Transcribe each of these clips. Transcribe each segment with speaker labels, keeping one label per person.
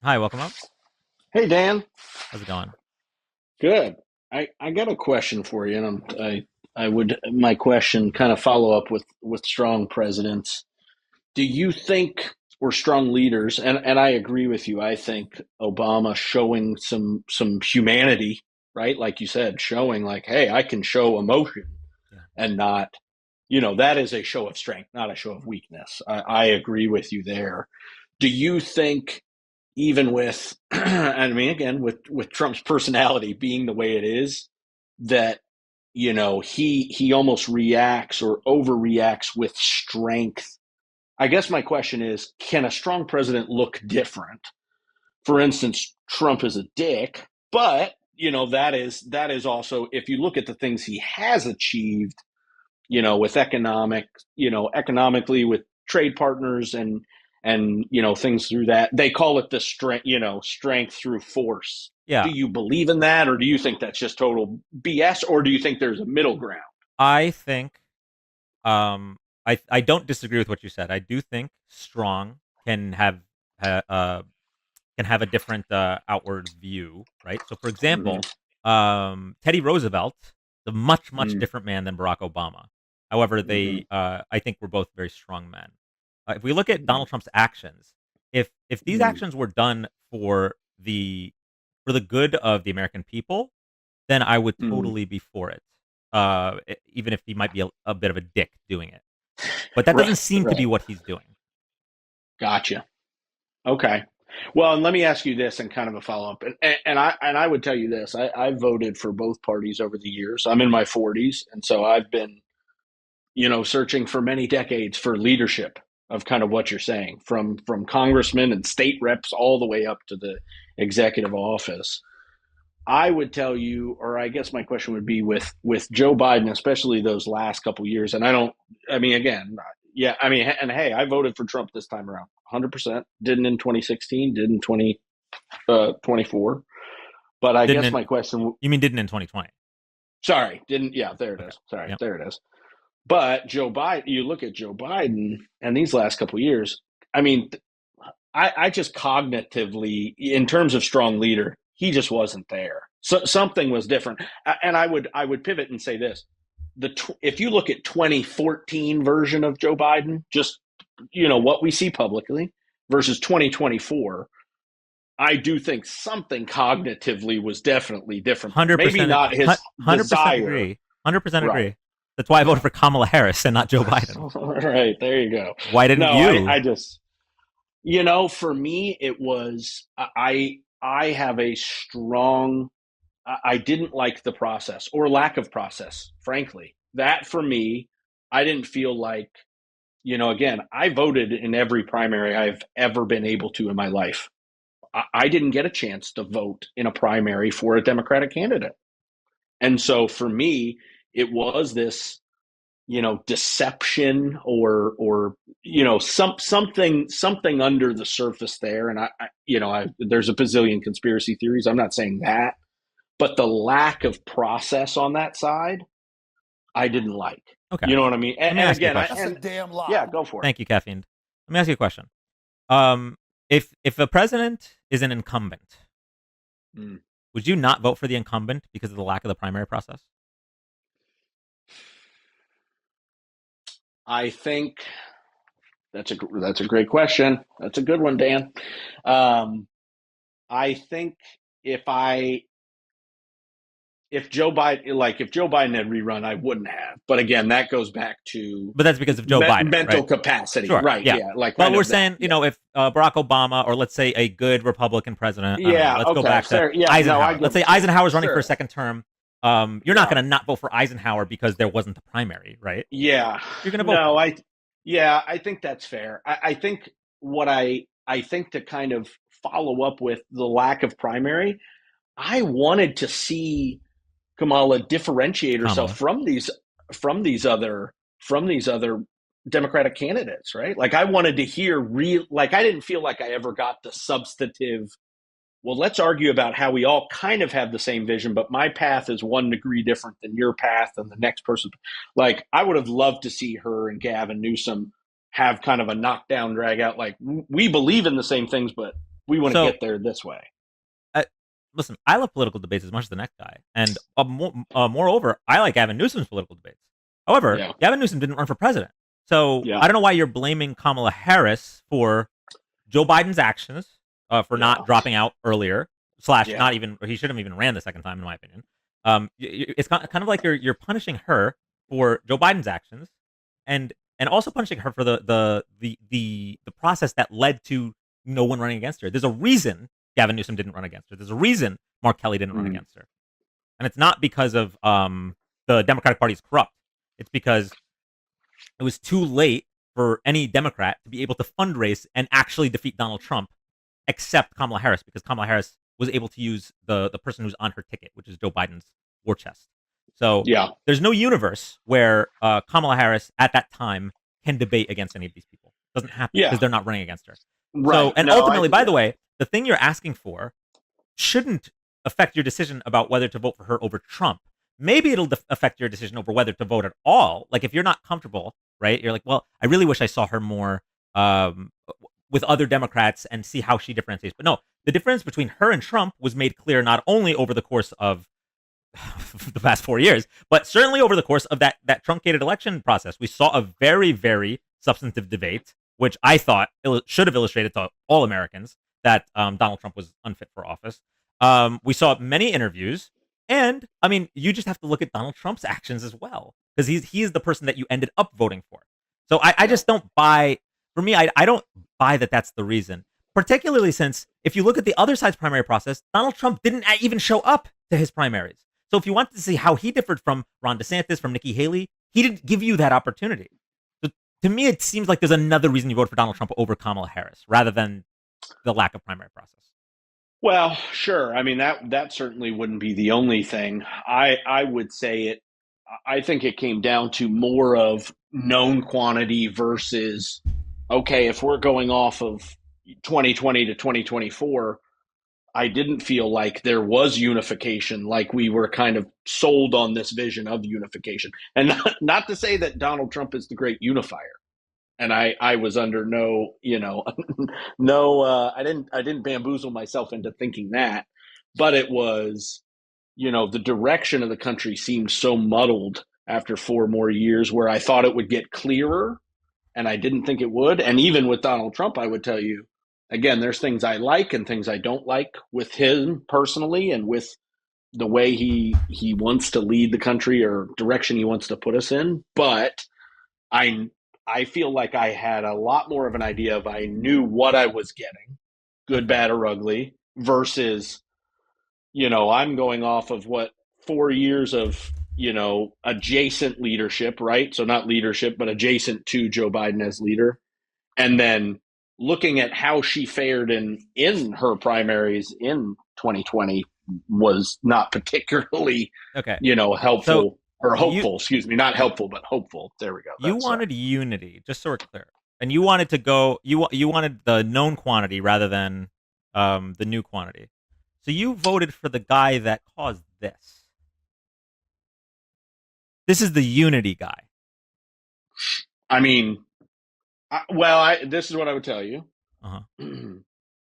Speaker 1: Hi, welcome up.
Speaker 2: Hey Dan,
Speaker 1: How's it going?
Speaker 2: good. I got a question for you, and I would my question kind of follow up with strong presidents. Do you think we're strong leaders? And I agree with you. I think Obama showing some humanity, right? Like you said, showing like, hey, I can show emotion
Speaker 1: Yeah.
Speaker 2: and not, that is a show of strength, not a show of weakness. I agree with you there. Do you think even with I mean again with Trump's personality being the way it is that he almost reacts or overreacts with strength. I guess my question is, can a strong president look different? For instance, Trump is a dick, but that is also, if you look at the things he has achieved, with economically with trade partners and things through that. They call it the strength through force. Do
Speaker 1: Yeah,
Speaker 2: you believe in that, or do you think that's just total BS, or do you think there's a middle ground?
Speaker 1: I think I don't disagree with what you said. I do think strong can have ha- uh can have a different outward view, right? So, for
Speaker 2: Mm-hmm.
Speaker 1: example, Teddy Roosevelt, is a much
Speaker 2: Mm-hmm.
Speaker 1: different man than Barack Obama. However,
Speaker 2: Mm-hmm.
Speaker 1: I think we're both very strong men. If we look at Donald Trump's actions, if these
Speaker 2: Mm-hmm.
Speaker 1: actions were done for the good of the American people, then I would
Speaker 2: Mm-hmm.
Speaker 1: totally be for it. Even if he might be a bit of a dick doing it, but that doesn't
Speaker 2: Right,
Speaker 1: seem to be
Speaker 2: right.
Speaker 1: what he's doing.
Speaker 2: Gotcha. Okay. Well, and let me ask you this, and kind of a follow up, and I would tell you this: I voted for both parties over the years. I'm in my 40s, and so I've been searching for many decades for leadership of kind of what you're saying, from congressmen and state reps all the way up to the executive office. I would tell you, or I guess my question would be with Joe Biden, especially those last couple years. And I don't, I mean, again, yeah, I mean, and hey, I voted for Trump this time around, 100%. Didn't in 2016, didn't in 2024. But I
Speaker 1: Didn't
Speaker 2: guess
Speaker 1: in
Speaker 2: my question,
Speaker 1: You mean didn't in 2020?
Speaker 2: sorry, didn't, yeah, there it
Speaker 1: Okay.
Speaker 2: is. Sorry,
Speaker 1: Yep.
Speaker 2: there it is. But Joe Biden, you look at Joe Biden and these last couple of years, I mean, I just cognitively, in terms of strong leader, he just wasn't there. So something was different. And I would pivot and say this: if you look at 2014 version of Joe Biden, just what we see publicly versus 2024, I do think something cognitively was definitely different there.
Speaker 1: Hundred
Speaker 2: Maybe
Speaker 1: percent,
Speaker 2: not his
Speaker 1: 100%
Speaker 2: desire,
Speaker 1: agree. 100%
Speaker 2: right?
Speaker 1: agree. That's why I voted
Speaker 2: Yeah.
Speaker 1: for Kamala Harris and not Joe Biden.
Speaker 2: Right, there you go.
Speaker 1: Why didn't
Speaker 2: No, I,
Speaker 1: you?
Speaker 2: I just for me, it was I have a strong. I didn't like the process or lack of process. Frankly, that for me, I didn't feel like Again, I voted in every primary I've ever been able to in my life. I didn't get a chance to vote in a primary for a Democratic candidate, and so for me, it was this deception or something under the surface there. And there's a bazillion conspiracy theories. I'm not saying that, but the lack of process on that side I didn't like.
Speaker 1: Okay.
Speaker 2: You know what I mean?
Speaker 1: Let
Speaker 2: and,
Speaker 1: me
Speaker 2: and
Speaker 1: ask you a
Speaker 2: again,
Speaker 1: question.
Speaker 3: That's a damn
Speaker 2: yeah,
Speaker 3: lie.
Speaker 2: go for it.
Speaker 1: Thank you, caffeine. Let me ask you a question. Um, if a president is an incumbent,
Speaker 2: Mm.
Speaker 1: would you not vote for the incumbent because of the lack of the primary process?
Speaker 2: I think that's a great question. That's a good one, Dan. um, I think if I if Joe Biden had rerun, I wouldn't have. But again, that goes back to
Speaker 1: But that's because of Joe Biden,
Speaker 2: mental
Speaker 1: right?
Speaker 2: capacity,
Speaker 1: Sure.
Speaker 2: right?
Speaker 1: Yeah.
Speaker 2: Yeah, like
Speaker 1: But
Speaker 2: kind
Speaker 1: we're
Speaker 2: of that.
Speaker 1: saying,
Speaker 2: Yeah,
Speaker 1: if Barack Obama, or let's say a good Republican president, I don't know,
Speaker 2: yeah.
Speaker 1: let's go
Speaker 2: Okay,
Speaker 1: back to
Speaker 2: fair. Yeah, no, I
Speaker 1: Eisenhower. Let's
Speaker 2: give
Speaker 1: say
Speaker 2: it to you.
Speaker 1: Eisenhower's running for a
Speaker 2: Sure.
Speaker 1: second term. You're not
Speaker 2: Yeah,
Speaker 1: going to not vote for Eisenhower because there wasn't a primary, right?
Speaker 2: yeah.
Speaker 1: You're going to vote for
Speaker 2: No,
Speaker 1: him.
Speaker 2: yeah, I think that's fair. I think what I think to kind of follow up with the lack of primary, I wanted to see Kamala differentiate herself
Speaker 1: Kamala.
Speaker 2: from these other Democratic candidates, right? Like I wanted to hear real. Like I didn't feel like I ever got the substantive. Well, let's argue about how we all kind of have the same vision, but my path is 1 degree different than your path and the next person. Like I would have loved to see her and Gavin Newsom have kind of a knockdown drag out. Like we believe in the same things, but We want to
Speaker 1: So
Speaker 2: get there this way.
Speaker 1: uh, listen, I love political debates as much as the next guy, and moreover, I like Gavin Newsom's political debates. However,
Speaker 2: Yeah.
Speaker 1: Gavin Newsom didn't run for president, so
Speaker 2: Yeah.
Speaker 1: I don't know why you're blaming Kamala Harris for Joe Biden's actions, for
Speaker 2: Yeah.
Speaker 1: not dropping out earlier. Slash,
Speaker 2: Yeah.
Speaker 1: not even he shouldn't have even ran the second time, in my opinion. It's kind of like you're punishing her for Joe Biden's actions, and also punishing her for the process that led to no one running against her. There's a reason Gavin Newsom didn't run against her. There's a reason Mark Kelly didn't run
Speaker 2: Mm.
Speaker 1: against her, and it's not because of the Democratic Party is corrupt. It's because it was too late for any Democrat to be able to fundraise and actually defeat Donald Trump, except Kamala Harris, because Kamala Harris was able to use the person who's on her ticket, which is Joe Biden's war chest. So
Speaker 2: Yeah.
Speaker 1: there's no universe where Kamala Harris at that time can debate against any of these people. It doesn't happen because
Speaker 2: Yeah.
Speaker 1: they're not running against her. So,
Speaker 2: Right.
Speaker 1: and
Speaker 2: No,
Speaker 1: ultimately, by
Speaker 2: yeah.
Speaker 1: the way, the thing you're asking for shouldn't affect your decision about whether to vote for her over Trump. Maybe it'll affect your decision over whether to vote at all. Like if you're not comfortable, right? You're like, well, I really wish I saw her more with other Democrats and see how she differentiates. But no, the difference between her and Trump was made clear not only over the course of the past 4 years, but certainly over the course of that truncated election process. We saw a very, very substantive debate, which I thought should have illustrated to all Americans that Donald Trump was unfit for office. We saw many interviews, and I mean, you just have to look at Donald Trump's actions as well, because he's the person that you ended up voting for. So I
Speaker 2: Yeah.
Speaker 1: just don't buy. For me, I don't buy that that's the reason. Particularly since if you look at the other side's primary process, Donald Trump didn't even show up to his primaries. So if you wanted to see how he differed from Ron DeSantis, from Nikki Haley, he didn't give you that opportunity. So to me, it seems like there's another reason you voted for Donald Trump over Kamala Harris, rather than the lack of primary process.
Speaker 2: Well, sure. I mean that certainly wouldn't be the only thing. I would say it. I think it came down to more of known quantity versus okay. If we're going off of 2020 to 2024, I didn't feel like there was unification. Like we were kind of sold on this vision of unification, and not to say that Donald Trump is the great unifier. And I was under no, no, I didn't bamboozle myself into thinking that, but it was, the direction of the country seemed so muddled after 4 more years where I thought it would get clearer and I didn't think it would. And even with Donald Trump, I would tell you, again, there's things I like and things I don't like with him personally and with the way he wants to lead the country or direction he wants to put us in. But I I feel like I had a lot more of an idea of I knew what I was getting, good,
Speaker 1: Okay.
Speaker 2: bad, or ugly, versus, I'm going off of what 4 years of, adjacent leadership, right? So not leadership, but adjacent to Joe Biden as leader. And then looking at how she fared in her primaries in 2020 was not particularly,
Speaker 1: Okay. So
Speaker 2: helpful or
Speaker 1: you
Speaker 2: hopeful, excuse me, not helpful, but hopeful. There we go.
Speaker 1: you
Speaker 2: That's
Speaker 1: wanted unity, just so we're clear, and you wanted to go. You wanted the known quantity rather than the new quantity. So you voted for the guy that caused this. This is the unity guy.
Speaker 2: I mean, this is what I would tell you.
Speaker 1: Uh huh.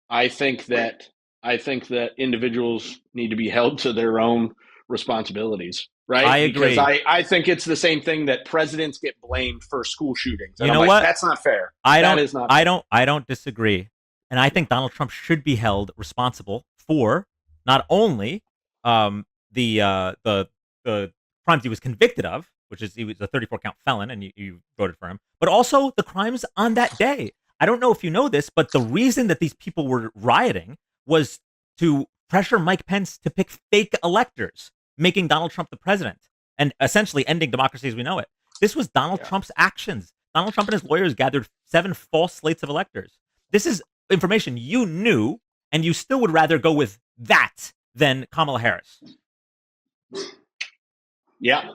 Speaker 2: I think that I think that individuals need to be held to their own responsibilities,
Speaker 1: I
Speaker 2: right? Because
Speaker 1: agree.
Speaker 2: I think it's the same thing that presidents get blamed for school shootings, and
Speaker 1: You
Speaker 2: I'm
Speaker 1: know
Speaker 2: like,
Speaker 1: what?
Speaker 2: that's not fair.
Speaker 1: I
Speaker 2: That
Speaker 1: don't
Speaker 2: is not fair.
Speaker 1: I don't disagree. And I think Donald Trump should be held responsible for not only the crimes he was convicted of, which is he was a 34 count felon and you voted for him, but also the crimes on that day. I don't know if you know this, but the reason that these people were rioting was to pressure Mike Pence to pick fake electors, making Donald Trump the president and essentially ending democracy as we know it. This was Donald
Speaker 2: Yeah.
Speaker 1: Trump's actions. Donald Trump and his lawyers gathered 7 false slates of electors. This is information you knew, and you still would rather go with that than Kamala Harris.
Speaker 2: Yeah,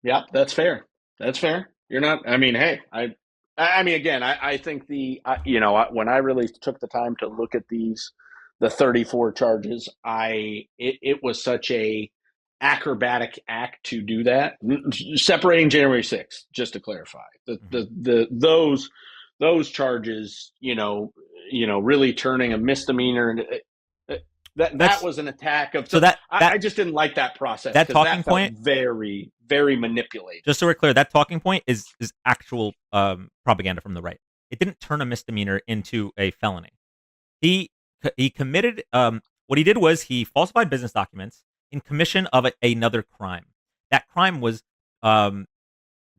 Speaker 2: yeah, that's fair. That's fair. You're not. I mean, hey, I mean, again, I think when I really took the time to look at the 34 charges, it was such a acrobatic act to do that. Separating January 6th, just to clarify,
Speaker 1: Mm-hmm.
Speaker 2: those charges, really turning a misdemeanor into that
Speaker 1: That's
Speaker 2: was an attack of.
Speaker 1: so
Speaker 2: So
Speaker 1: that
Speaker 2: I
Speaker 1: that
Speaker 2: just didn't like that process
Speaker 1: that
Speaker 2: because
Speaker 1: talking
Speaker 2: that felt
Speaker 1: point.
Speaker 2: very, very manipulated.
Speaker 1: Just so we're clear, that talking point is actual propaganda from the right. It didn't turn a misdemeanor into a felony. He he committed what he did was he falsified business documents in commission of another crime. That crime was um,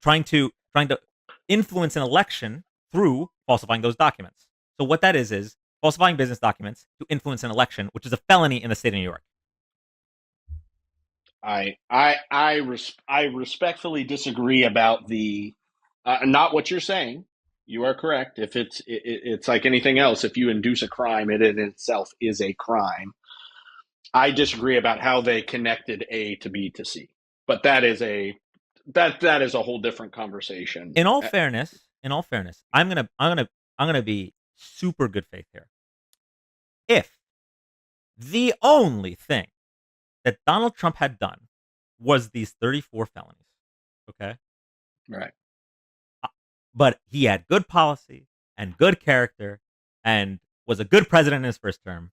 Speaker 1: trying to influence an election through falsifying those documents. So what that is falsifying business documents to influence an election, which is a felony in the state of New York.
Speaker 2: I respectfully disagree about the not what you're saying. You are correct. If it's like anything else, if you induce a crime, it in itself is a crime. I disagree about how they connected A to B to C, but that is a whole different conversation.
Speaker 1: In all fairness, I'm gonna be super good faith here. If the only thing that Donald Trump had done was these 34 felonies, okay,
Speaker 2: Right.
Speaker 1: but he had good policy and good character and was a good president in his first term,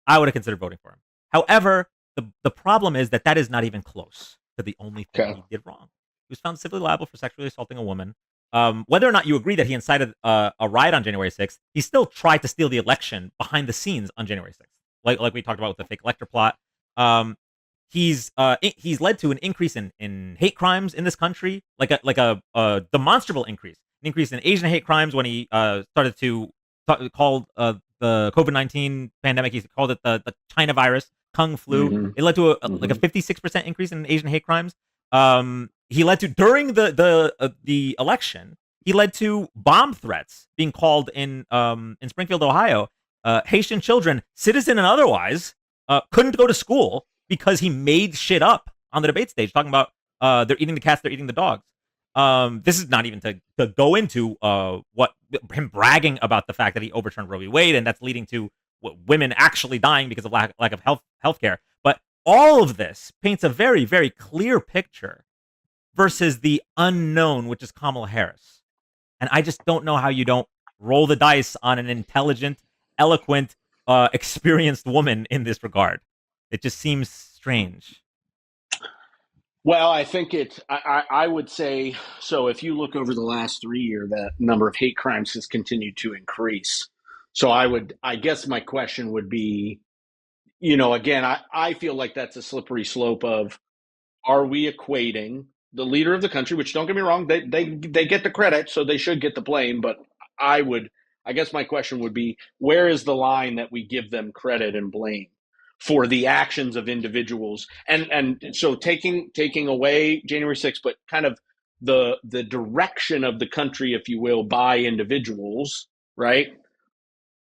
Speaker 1: I would have considered voting for him. However, the problem is that is not even close to the only thing
Speaker 2: Okay.
Speaker 1: he did wrong. He was found civilly liable for sexually assaulting a woman. Whether or not you agree that he incited a riot on January 6th, he still tried to steal the election behind the scenes on January 6th, like we talked about with the fake elector plot. Um, he's led to an increase in hate crimes in this country, like a demonstrable increase, an increase in Asian hate crimes when he started to call the COVID-19 pandemic. He called it the China virus, Kung flu.
Speaker 2: Mm-hmm.
Speaker 1: It led to like a
Speaker 2: Mm-hmm.
Speaker 1: 56% increase in Asian hate crimes. He led to during the election. He led to bomb threats being called in Springfield, Ohio. Haitian children, citizen and otherwise, couldn't go to school because he made shit up on the debate stage, talking about they're eating the cats, they're eating the dogs. This is not even to go into what him bragging about the fact that he overturned Roe v. Wade, and that's leading to women actually dying because of lack of healthcare. But all of this paints a very, very clear picture versus the unknown, which is Kamala Harris. And I just don't know how you don't roll the dice on an intelligent, eloquent, experienced woman in this regard. It just seems strange.
Speaker 2: Well, I think I would say so. If you look over the last 3 years, that number of hate crimes has continued to increase. So I guess my question would be, again, I feel like that's a slippery slope of, are we equating the leader of the country, which don't get me wrong, they get the credit, so they should get the blame. But I would, I guess my question would be, where is the line that we give them credit and blame for the actions of individuals? And so taking away January 6th, but kind of the direction of the country, if you will, by individuals, right?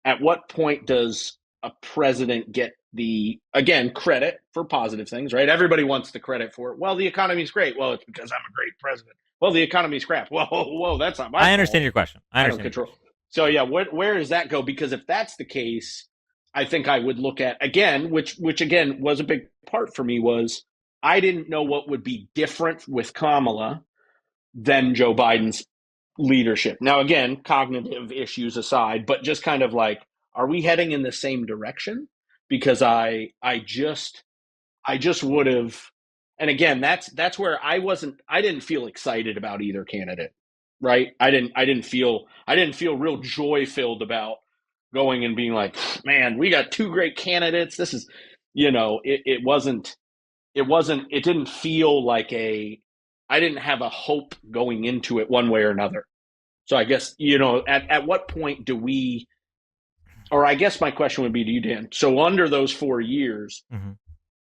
Speaker 2: At what point does a president get the, again, credit for positive things, right? Everybody wants the credit for it. Well, the economy's great. Well, it's because I'm a great president. Well, the economy's crap. Well, whoa, that's not my
Speaker 1: I
Speaker 2: fault.
Speaker 1: understand your question.
Speaker 2: I don't control. So yeah, where does that go? Because if that's the case, I think I would look at, again, which again was a big part for me, was I didn't know what would be different with Kamala than Joe Biden's leadership. Now, again, cognitive issues aside, but just kind of like, are we heading in the same direction? Because I just would have, and again, that's where I didn't feel excited about either candidate, right? I didn't feel real joy filled about going and being like, man, we got two great candidates. This is, it didn't feel like I didn't have a hope going into it one way or another. So I guess, at what point do we, or I guess my question would be to you, Dan. So under those 4 years,
Speaker 1: Mm-hmm.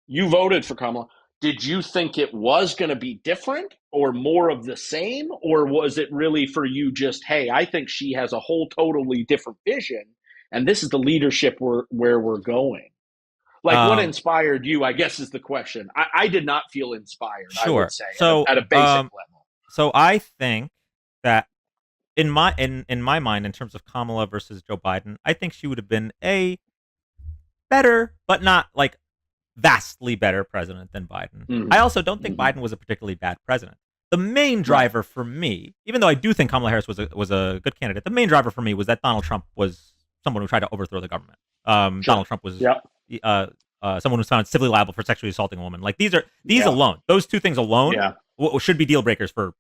Speaker 2: you voted for Kamala. Did you think it was going to be different or more of the same? Or was it really for you just, hey, I think she has a whole totally different vision and this is the leadership where we're going? Like, what
Speaker 1: Um,
Speaker 2: inspired you, I guess, is the question. I did not feel inspired, I would
Speaker 1: sure.
Speaker 2: say,
Speaker 1: So,
Speaker 2: at a basic level.
Speaker 1: so I think that in my mind, in terms of Kamala versus Joe Biden, I think she would have been a better, but not like vastly better president than Biden.
Speaker 2: Mm-hmm.
Speaker 1: I also don't think
Speaker 2: Mm-hmm.
Speaker 1: Biden was a particularly bad president. The main
Speaker 2: Right.
Speaker 1: driver for me, even though I do think Kamala Harris was a good candidate, the main driver for me was that Donald Trump was someone who tried to overthrow the government.
Speaker 2: Sure.
Speaker 1: Donald Trump was
Speaker 2: Yep.
Speaker 1: uh, someone who's found civilly liable for sexually assaulting a woman. Like these
Speaker 2: Yeah.
Speaker 1: alone, those two things alone
Speaker 2: Yeah.
Speaker 1: should be deal breakers for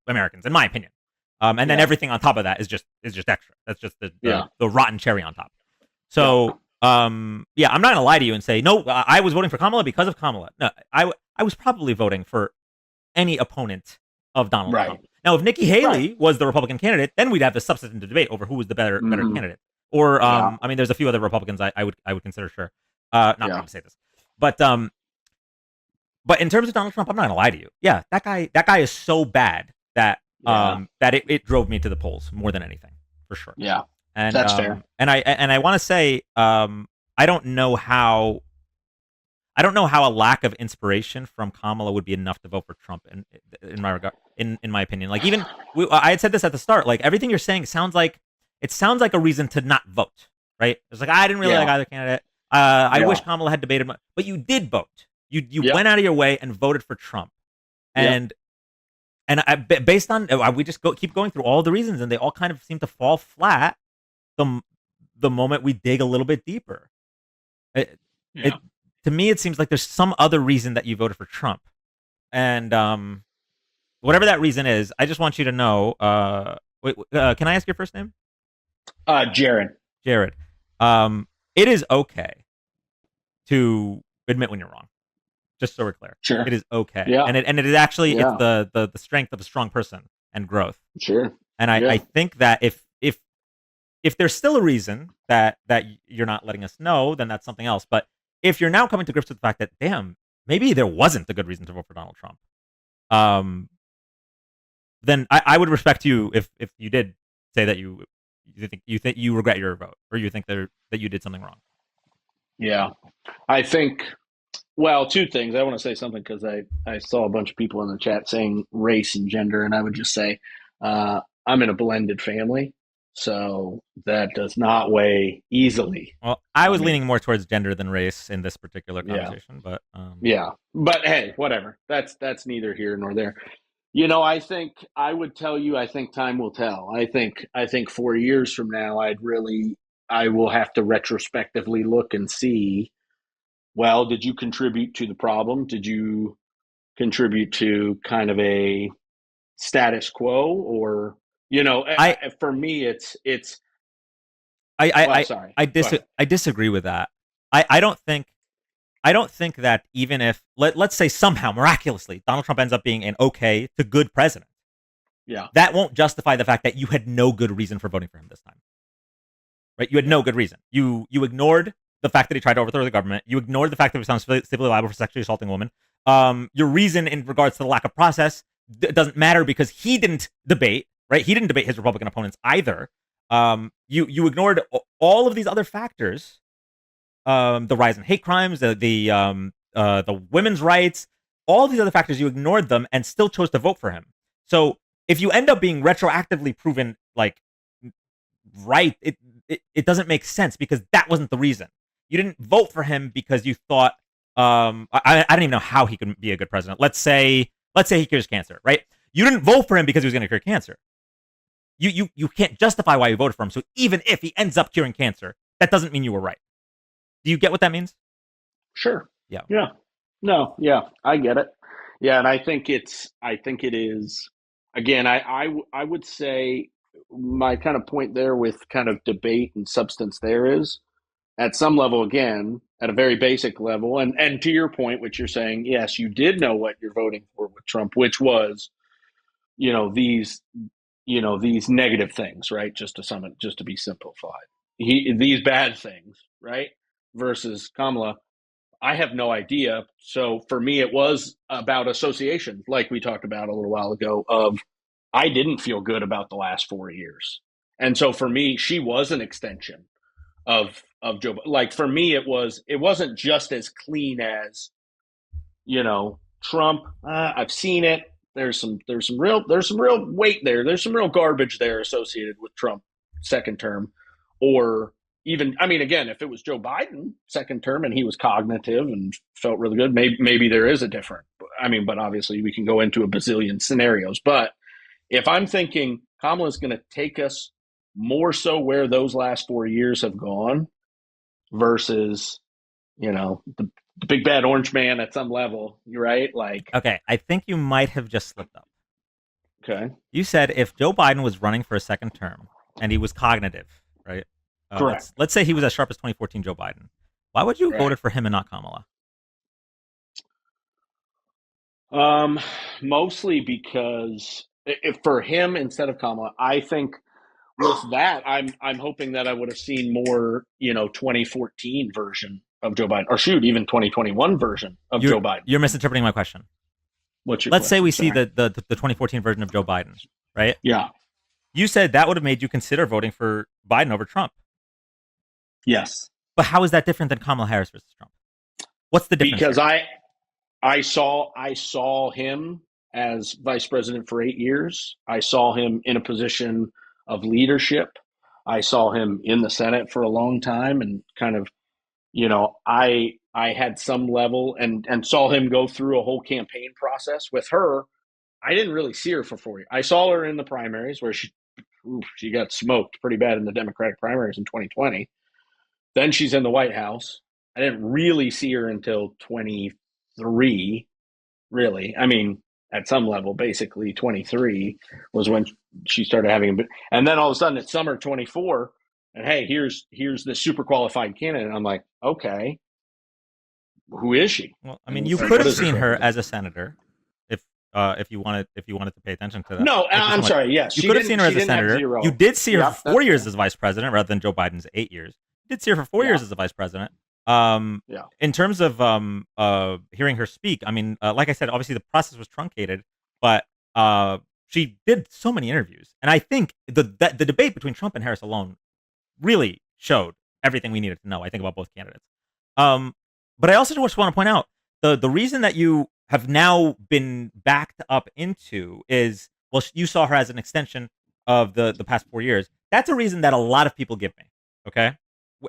Speaker 1: Americans, in my opinion. And then
Speaker 2: Yeah.
Speaker 1: everything on top of that is just extra. That's just
Speaker 2: Yeah.
Speaker 1: the rotten cherry on top.
Speaker 2: Yeah.
Speaker 1: So yeah, I'm not gonna lie to you and say no. I was voting for Kamala because of Kamala. No, I was probably voting for any opponent of Donald
Speaker 2: Right.
Speaker 1: Trump. Now, if Nikki
Speaker 2: Right.
Speaker 1: Haley was the Republican candidate, then we'd have this substantive debate over who was the better
Speaker 2: Hmm.
Speaker 1: candidate. Or
Speaker 2: Yeah.
Speaker 1: I mean, there's a few other Republicans I would consider, sure. Not
Speaker 2: Yeah.
Speaker 1: going to say this, but in terms of Donald Trump, I'm not gonna lie to you. Yeah, that guy is so bad that
Speaker 2: Yeah.
Speaker 1: that it drove me to the polls more than anything, for sure.
Speaker 2: Yeah.
Speaker 1: And
Speaker 2: That's fair.
Speaker 1: I want to say I don't know how a lack of inspiration from Kamala would be enough to vote for Trump in my regard, in my opinion. Like even I had said this at the start. Like everything you're saying sounds like a reason to not vote, right? It's like I didn't really like
Speaker 2: Yeah.
Speaker 1: either candidate. I
Speaker 2: Yeah.
Speaker 1: wish Kamala had debated, but you did vote. You
Speaker 2: Yep.
Speaker 1: went out of your way and voted for Trump,
Speaker 2: Yep.
Speaker 1: based on we just keep going through all the reasons, and they all kind of seem to fall flat the moment we dig a little bit deeper. It, it
Speaker 2: Yeah.
Speaker 1: to me it seems like there's some other reason that you voted for Trump, and whatever that reason is, I just want you to know. Wait, can I ask your first name?
Speaker 2: Jared.
Speaker 1: Jared. It is okay to admit when you're wrong. Just so we're clear,
Speaker 2: Sure.
Speaker 1: it is okay,
Speaker 2: Yeah.
Speaker 1: and it is actually it's
Speaker 2: Yeah.
Speaker 1: the strength of a strong person and growth.
Speaker 2: Sure.
Speaker 1: And I
Speaker 2: Yeah.
Speaker 1: think that if there's still a reason that you're not letting us know, then that's something else. But if you're now coming to grips with the fact that damn, maybe there wasn't a good reason to vote for Donald Trump, um, then I would respect you if you did say that you think you regret your vote, or you think that you did something wrong.
Speaker 2: Yeah. I think, well, two things. I want to say something because I saw a bunch of people in the chat saying race and gender, and I would just say I'm in a blended family, so that does not weigh easily
Speaker 1: Well, I
Speaker 2: on
Speaker 1: was
Speaker 2: me.
Speaker 1: leaning more towards gender than race in this particular
Speaker 2: Yeah.
Speaker 1: conversation, but
Speaker 2: Yeah. But hey, whatever. That's neither here nor there. I think I would tell you. I think time will tell. I think 4 years from now, I will have to retrospectively look and see. Well, did you contribute to the problem? Did you contribute to kind of a status quo, or
Speaker 1: I
Speaker 2: for me, it's.
Speaker 1: I
Speaker 2: Well,
Speaker 1: I
Speaker 2: sorry. Go ahead.
Speaker 1: I disagree with that. I don't think that even if let's say somehow miraculously Donald Trump ends up being an okay to good president,
Speaker 2: Yeah.
Speaker 1: that won't justify the fact that you had no good reason for voting for him this time. Right? You had no good reason. You ignored the fact that he tried to overthrow the government. You ignored the fact that he was found civilly liable for sexually assaulting a woman. Your reason in regards to the lack of process doesn't matter because he didn't debate. Right? He didn't debate his Republican opponents either. You ignored all of these other factors, the rise in hate crimes, the women's rights, all these other factors. You ignored them and still chose to vote for him. So if you end up being retroactively proven like right, it doesn't make sense because that wasn't the reason. You didn't vote for him because you thought I don't even know how he could be a good president. Let's say he cures cancer, right? You didn't vote for him because he was going to cure cancer. You can't justify why you voted for him. So even if he ends up curing cancer, that doesn't mean you were right. Do you get what that means?
Speaker 2: Sure.
Speaker 1: Yeah.
Speaker 2: Yeah. No. Yeah. I get it. Yeah, and I think it is. Again, I would say my kind of point there with kind of debate and substance there is at some level, again, at a very basic level, and to your point, which you're saying, yes, you did know what you're voting for with Trump, which was you know these these negative things, right? Just to be simplified, these bad things, right? Versus Kamala, I have no idea. So for me, it was about association, like we talked about a little while ago. Of I didn't feel good about the last 4 years, and so for me, she was an extension of Joe. Like for me, it wasn't just as clean as Trump. I've seen it. There's some real weight there. There's some real garbage there associated with Trump second term, or even, I mean, again, if it was Joe Biden second term and he was cognitive and felt really good, maybe there is a different. I mean, but obviously we can go into a bazillion scenarios. But if I'm thinking Kamala's going to take us more so where those last 4 years have gone versus, the big bad orange man at some level, right? Like,
Speaker 1: Okay, I think you might have just slipped up.
Speaker 2: okay,
Speaker 1: You said if Joe Biden was running for a second term and he was cognitive, right?
Speaker 2: correct,
Speaker 1: Let's say he was as sharp as 2014 Joe Biden. Why would you have
Speaker 2: right.
Speaker 1: voted for him and not Kamala?
Speaker 2: Um, Mostly because if for him instead of Kamala, I think with that, I'm hoping that I would have seen more, 2014 version of Joe Biden, or shoot, even 2021 version of
Speaker 1: You're
Speaker 2: Joe Biden.
Speaker 1: you're misinterpreting my question.
Speaker 2: What's your
Speaker 1: Let's say we
Speaker 2: question?
Speaker 1: see
Speaker 2: Sorry.
Speaker 1: the 2014 version of Joe Biden, right?
Speaker 2: Yeah.
Speaker 1: You said that would have made you consider voting for Biden over Trump.
Speaker 2: Yes.
Speaker 1: But how is that different than Kamala Harris versus Trump? What's the difference
Speaker 2: Because
Speaker 1: here?
Speaker 2: I saw him as vice president for 8 years. I saw him in a position of leadership. I saw him in the Senate for a long time, and kind of, I had some level and saw him go through a whole campaign process. With her, I didn't really see her for 4 years. I saw her in the primaries where she got smoked pretty bad in the Democratic primaries in 2020. Then she's in the White House. I didn't really see her until 23, really. I mean, at some level, basically 23 was when she started having a bit. And then all of a sudden it's summer 24, and hey, here's the super qualified candidate. And I'm like, okay, who is she?
Speaker 1: Well, I mean,
Speaker 2: And
Speaker 1: you
Speaker 2: like,
Speaker 1: could
Speaker 2: what
Speaker 1: have
Speaker 2: does this
Speaker 1: seen her
Speaker 2: represent?
Speaker 1: as a senator if if you wanted to pay attention to that.
Speaker 2: No,
Speaker 1: Thank you so
Speaker 2: I'm
Speaker 1: much.
Speaker 2: sorry. Yes,
Speaker 1: You
Speaker 2: she
Speaker 1: could have seen
Speaker 2: didn't.
Speaker 1: her
Speaker 2: She
Speaker 1: as a
Speaker 2: didn't have
Speaker 1: senator. You
Speaker 2: zero.
Speaker 1: did see her for
Speaker 2: Yep,
Speaker 1: four
Speaker 2: that's
Speaker 1: years
Speaker 2: fair.
Speaker 1: as vice president rather than Joe Biden's 8 years. You did see her for 4 years
Speaker 2: Yeah,
Speaker 1: as a vice president.
Speaker 2: yeah.
Speaker 1: In terms of hearing her speak, I mean, like I said, obviously the process was truncated, but she did so many interviews, and I think the debate between Trump and Harris alone really showed everything we needed to know. I think about both candidates. Um, but I also just want to point out the reason that you have now been backed up into is, well, you saw her as an extension of the past 4 years. That's a reason that a lot of people give me. Okay.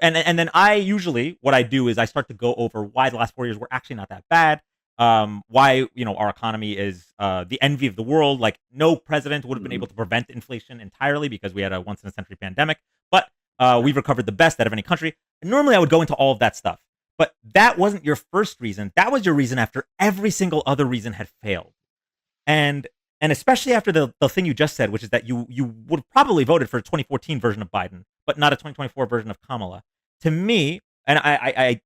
Speaker 1: And then I usually what I do is I start to go over why the last 4 years were actually not that bad. Why our economy is the envy of the world. Like no president would have been
Speaker 2: Mm-hmm.
Speaker 1: able to prevent inflation entirely because we had a once in a century pandemic. But we've
Speaker 2: Right.
Speaker 1: recovered the best out of any country. And normally, I would go into all of that stuff, but that wasn't your first reason. That was your reason after every single other reason had failed, and and especially after the thing you just said, which is that you would have probably voted for a 2014 version of Biden, but not a 2024 version of Kamala. To me, and I'm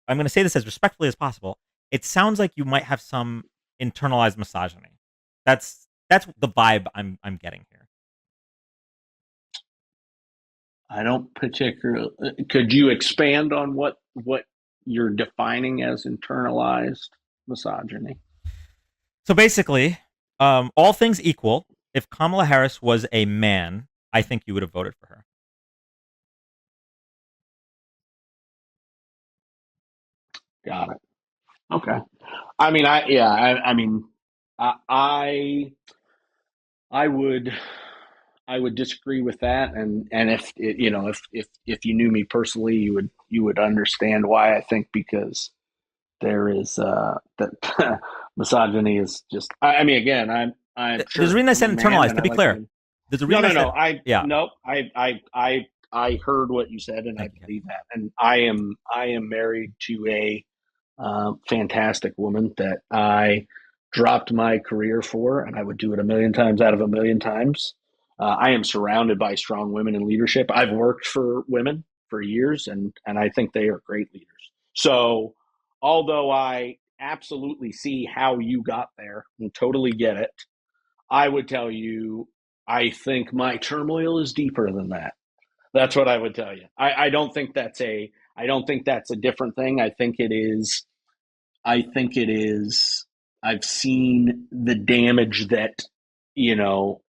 Speaker 1: going to say this as respectfully as possible. It sounds like you might have some internalized misogyny. That's the vibe I'm getting here.
Speaker 2: I don't particularly. Could you expand on what you're defining as internalized misogyny?
Speaker 1: So basically, all things equal, if Kamala Harris was a man, I think you would have voted for her.
Speaker 2: Got it. Okay. I mean, I mean, I I would I would disagree with that, and if if you knew me personally, you would understand why. I think because there is that misogyny is just. I mean, again, I'm
Speaker 1: There's a
Speaker 2: sure
Speaker 1: reason I
Speaker 2: I'm a
Speaker 1: said
Speaker 2: man,
Speaker 1: internalized.
Speaker 2: and
Speaker 1: To
Speaker 2: I
Speaker 1: be
Speaker 2: like
Speaker 1: clear,
Speaker 2: women.
Speaker 1: there's a
Speaker 2: No,
Speaker 1: reason I
Speaker 2: no, no.
Speaker 1: said, yeah.
Speaker 2: I heard what you said, and I
Speaker 1: Thank you, Kevin.
Speaker 2: believe that. And I am married to a fantastic woman that I dropped my career for, and I would do it a million times out of a million times. I am surrounded by strong women in leadership. I've worked for women for years, and I think they are great leaders. So, although I absolutely see how you got there and totally get it, I would tell you I think my turmoil is deeper than that. That's what I would tell you. I don't think that's a I don't think that's a different thing. I think it is. I've seen the damage that, you know,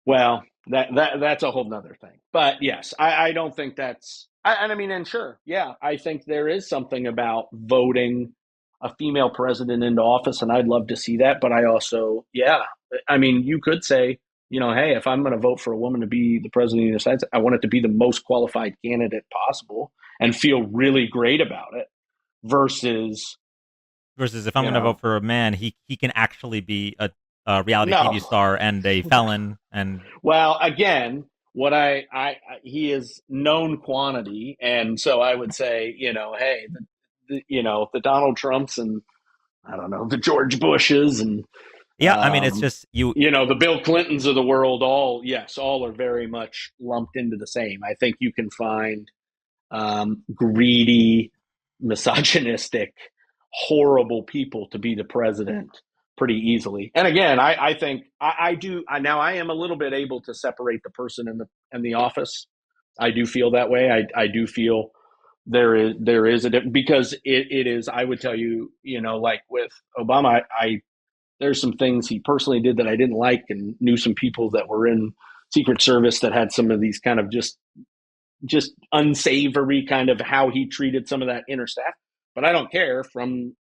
Speaker 2: well, that's a whole nother thing. But yes, I don't think that's, and I mean, and sure, yeah, I think there is something about voting a female president into office, and I'd love to see that. But I also, yeah, I mean, you could say, hey, if I'm going to vote for a woman to be the president of the United States, I want it to be the most qualified candidate possible and feel really great about it versus,
Speaker 1: Versus if I'm
Speaker 2: you
Speaker 1: going to vote
Speaker 2: know,
Speaker 1: for a man, he can actually be a reality TV
Speaker 2: No.
Speaker 1: star and a felon, and
Speaker 2: Well, again, what he is known quantity, and so I would say, hey, the Donald Trumps and I don't know the George Bushes and
Speaker 1: yeah, I mean, it's
Speaker 2: um,
Speaker 1: just you.
Speaker 2: the Bill Clintons of the world. All are very much lumped into the same. I think you can find greedy, misogynistic, horrible people to be the president pretty easily. And again, I think I do now. I am a little bit able to separate the person and the office. I do feel that way. I do feel there is because it is. I would tell you, like with Obama, I there's some things he personally did that I didn't like, and knew some people that were in Secret Service that had some of these kind of just unsavory kind of how he treated some of that inner staff. But I don't care from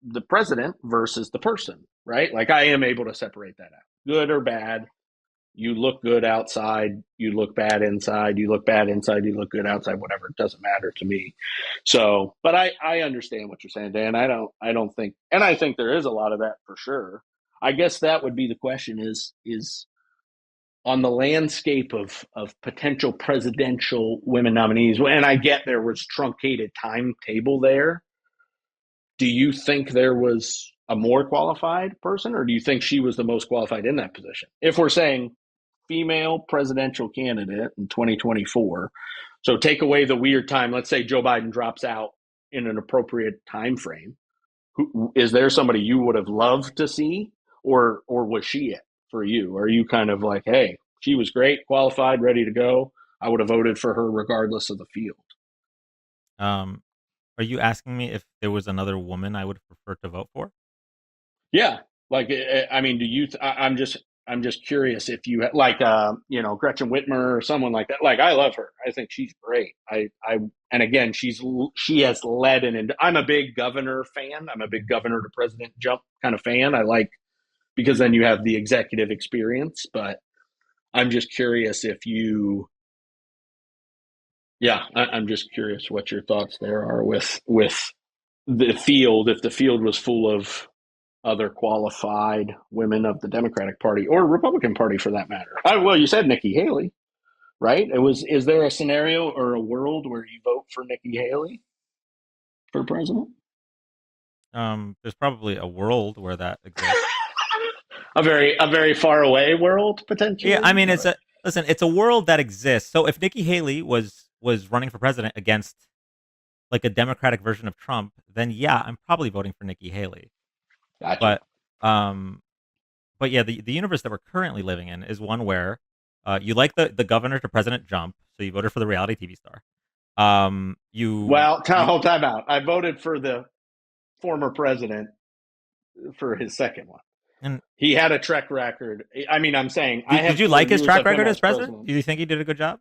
Speaker 2: the president versus the person, right? Like I am able to separate that out. Good or bad, you look good outside, you look bad inside, you look bad inside, you look good outside, whatever. It doesn't matter to me. So, but I understand what you're saying, Dan. I don't think, and I think there is a lot of that for sure. I guess that would be the question is on the landscape of potential presidential women nominees, and I get there was truncated timetable there. Do you think there was a more qualified person, or do you think she was the most qualified in that position? If we're saying female presidential candidate in 2024, so take away the weird time. Let's say Joe Biden drops out in an appropriate time frame. Is there somebody you would have loved to see, or was she it for you? Are you kind of like, hey, she was great, qualified, ready to go? I would have voted for her regardless of the field.
Speaker 1: um, are you asking me if there was another woman I would prefer to vote for?
Speaker 2: Yeah, like I mean, do you? I'm just curious if you like Gretchen Whitmer or someone like that. Like I love her. I think she's great. And again, she has led I'm a big governor fan. I'm a big governor to president jump kind of fan. I like because then you have the executive experience. But I'm just curious if you, yeah, I'm just curious what your thoughts there are with the field. If the field was full of other qualified women of the Democratic Party or Republican Party for that matter. Well, you said Nikki Haley, right? It was. Is there a scenario or a world where you vote for Nikki Haley for president?
Speaker 1: There's probably a world where that exists.
Speaker 2: A very far away world
Speaker 1: Yeah, I
Speaker 2: potentially.
Speaker 1: mean, it's a world that exists. So if Nikki Haley was running for president against like a Democratic version of Trump, then yeah, I'm probably voting for Nikki Haley.
Speaker 2: Gotcha.
Speaker 1: But um, but yeah, the universe that we're currently living in is one where you like the governor to president jump, so you voted for the reality TV star.
Speaker 2: Well,
Speaker 1: You
Speaker 2: hold time out. I voted for the former president for his second one.
Speaker 1: and
Speaker 2: He had a track record. I mean, I'm saying I
Speaker 1: did
Speaker 2: have
Speaker 1: you like
Speaker 2: 4
Speaker 1: his
Speaker 2: years
Speaker 1: track
Speaker 2: of him
Speaker 1: record
Speaker 2: as
Speaker 1: as president?
Speaker 2: president.
Speaker 1: Do you think he did a good job?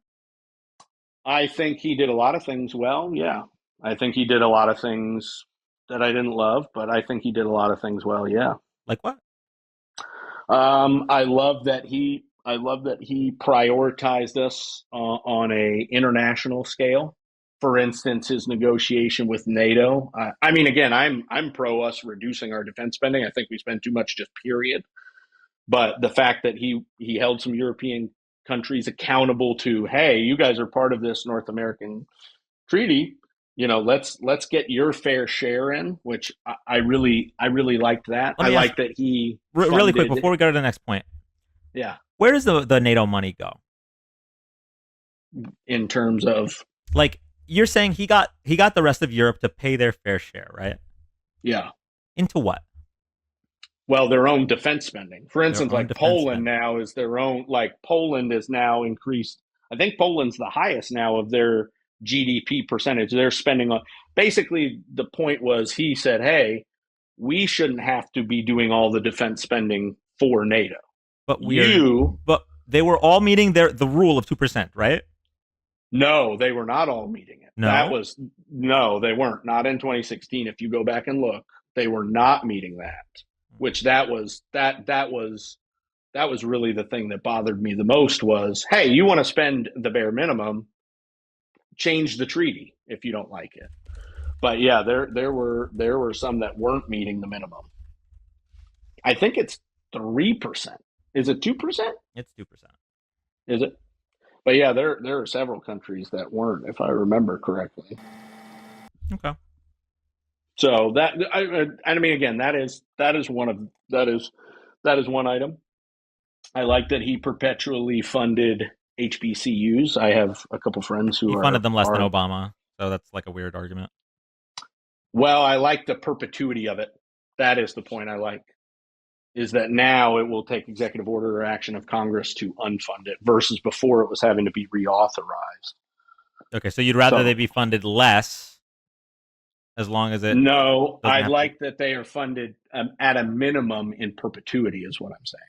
Speaker 2: I think he did a lot of things well. Yeah. I think he did a lot of things that I didn't love, but I think he did a lot of things well. Yeah.
Speaker 1: Like what?
Speaker 2: I love that he prioritized us on a international scale. For instance, his negotiation with NATO. I mean, again, I'm pro us reducing our defense spending. I think we spend too much, just period. But the fact that he held some European countries accountable to, hey, you guys are part of this North American treaty. Let's get your fair share in, which I really liked that.
Speaker 1: Let
Speaker 2: I
Speaker 1: me ask
Speaker 2: like that he
Speaker 1: really quick
Speaker 2: funded.
Speaker 1: before we go to the next point.
Speaker 2: Yeah,
Speaker 1: Where does the NATO money go?
Speaker 2: in terms of,
Speaker 1: Like you're saying he got the rest of Europe to pay their fair share, right?
Speaker 2: yeah,
Speaker 1: Into what?
Speaker 2: well, their own defense spending. For
Speaker 1: Their
Speaker 2: instance,
Speaker 1: own
Speaker 2: like
Speaker 1: defense
Speaker 2: Poland
Speaker 1: spending.
Speaker 2: now is their own. Like Poland is now increased. I think Poland's the highest now of their GDP percentage. They're spending on. Basically, the point was he said, "Hey, we shouldn't have to be doing all the defense spending for NATO.
Speaker 1: But we are
Speaker 2: You
Speaker 1: but they were all meeting the rule of 2%, right?
Speaker 2: No, they were not all meeting it. That
Speaker 1: No.
Speaker 2: was no, they weren't. Not in 2016. If you go back and look, they were not meeting that. Which that was really the thing that bothered me the most was, hey, you want to spend the bare minimum, change the treaty if you don't like it. But yeah, there were some that weren't meeting the minimum. I think it's 3%. Is it 2%?
Speaker 1: It's 2%.
Speaker 2: Is it? But yeah, there are several countries that weren't, if I remember correctly.
Speaker 1: Okay.
Speaker 2: So I mean, again, that is one of that is one item. I like that he perpetually funded HBCUs. I have a couple friends who
Speaker 1: He funded them less than
Speaker 2: are
Speaker 1: Obama, so that's like a weird argument.
Speaker 2: well. I like the perpetuity of it. That is the point I like. Is that now it will take executive order or action of Congress to unfund it versus before it was having to be reauthorized.
Speaker 1: Okay, so you'd rather they
Speaker 2: So
Speaker 1: be funded less as long as it
Speaker 2: no,
Speaker 1: doesn't
Speaker 2: I
Speaker 1: have to.
Speaker 2: like that they are funded at a minimum in perpetuity. Is what I'm saying.